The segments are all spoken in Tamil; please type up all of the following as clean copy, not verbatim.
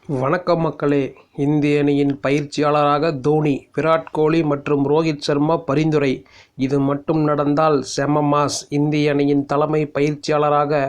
வணக்கம் மக்களே. இந்திய அணியின் பயிற்சியாளராக தோனி, விராட் கோலி மற்றும் ரோஹித் சர்மா பரிந்துரை. இது மட்டும் நடந்தால் செம மாஸ். இந்திய அணியின் தலைமை பயிற்சியாளராக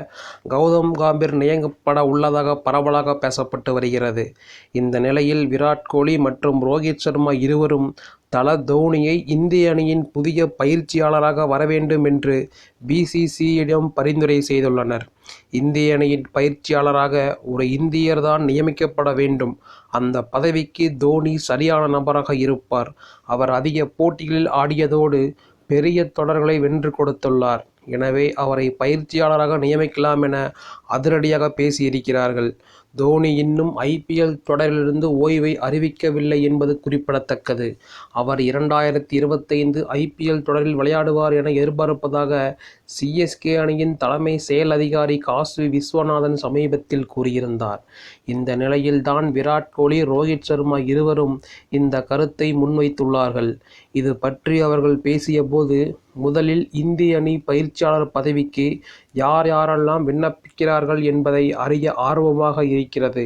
கவுதம் கம்பீர் நியமிக்கப்பட உள்ளதாக பரவலாக பேசப்பட்டு வருகிறது. இந்த நிலையில் விராட் கோலி மற்றும் ரோஹித் சர்மா இருவரும் தல தோனியை இந்திய அணியின் புதிய பயிற்சியாளராக வரவேண்டும் என்று பிசிசிஐயிடம் பரிந்துரை செய்துள்ளனர். இந்திய அணியின் பயிற்சியாளராக ஒரு இந்தியர் தான் நியமிக்கப்பட வேண்டும். அந்த பதவிக்கு தோனி சரியான நபராக இருப்பார். அவர் அதிக போட்டிகளில் ஆடியதோடு பெரிய தொடர்களை வென்று கொடுத்துள்ளார். எனவே அவரை பயிற்சியாளராக நியமிக்கலாம் என அதிரடியாக பேசியிருக்கிறார்கள். தோனி இன்னும் ஐபிஎல் தொடரிலிருந்து ஓய்வை அறிவிக்கவில்லை என்பது குறிப்பிடத்தக்கது. அவர் 2025 ஐபிஎல் தொடரில் விளையாடுவார் என எதிர்பார்ப்பதாக சிஎஸ்கே அணியின் தலைமை செயல் அதிகாரி காசி விஸ்வநாதன் சமீபத்தில் கூறியிருந்தார். இந்த நிலையில்தான் விராட் கோலி, ரோஹித் சர்மா இருவரும் இந்த கருத்தை முன்வைத்துள்ளார்கள். இது பற்றி அவர்கள் பேசியபோது, முதலில் இந்திய அணி பயிற்சியாளர் பதவிக்கு யாரெல்லாம் விண்ணப்பிக்கிறார்கள் என்பதை அறிய ஆர்வமாக இருக்கிறது.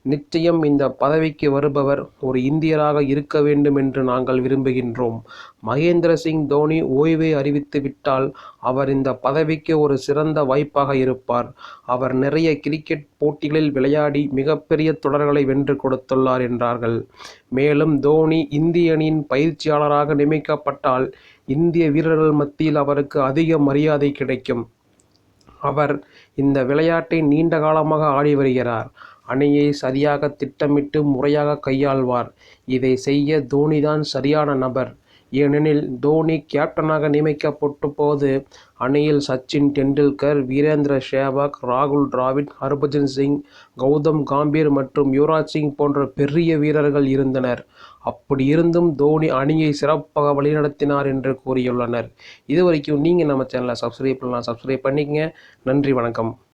நிச்சயம் இந்த பதவிக்கு வருபவர் ஒரு இந்தியராக இருக்க வேண்டும் என்று நாங்கள் விரும்புகின்றோம். மகேந்திர சிங் தோனி ஓய்வை அறிவித்து விட்டால் அவர் இந்த பதவிக்கு ஒரு சிறந்த வாய்ப்பாக இருப்பார். அவர் நிறைய கிரிக்கெட் போட்டிகளில் விளையாடி மிகப்பெரிய தொடர்களை வென்று கொடுத்துள்ளார் என்றார்கள். மேலும் தோனி இந்திய அணியின் பயிற்சியாளராக நியமிக்கப்பட்டால் இந்திய வீரர்கள் மத்தியில் அவருக்கு அதிக மரியாதை கிடைக்கும். அவர் இந்த விளையாட்டை நீண்ட காலமாக ஆடி வருகிறார். அணியை சரியாக திட்டமிட்டு முறையாக கையாள்வார். இதை செய்ய தோனிதான் சரியான நபர். ஏனெனில் தோனி கேப்டனாக நியமிக்கப்பட்ட போது அணியில் சச்சின் டெண்டுல்கர், வீரேந்திர சேவாக், ராகுல் டிராவிட், ஹர்பஜன் சிங், கவுதம் கம்பீர் மற்றும் யுவராஜ் சிங் போன்ற பெரிய வீரர்கள் இருந்தனர். அப்படி இருந்தும் தோனி அணியை சிறப்பாக வழிநடத்தினார் என்று கூறியுள்ளனர். இதுவரைக்கும் நீங்கள் நம்ம சேனலை சப்ஸ்கிரைப் பண்ணலாம், சப்ஸ்கிரைப் பண்ணிக்கங்க. நன்றி, வணக்கம்.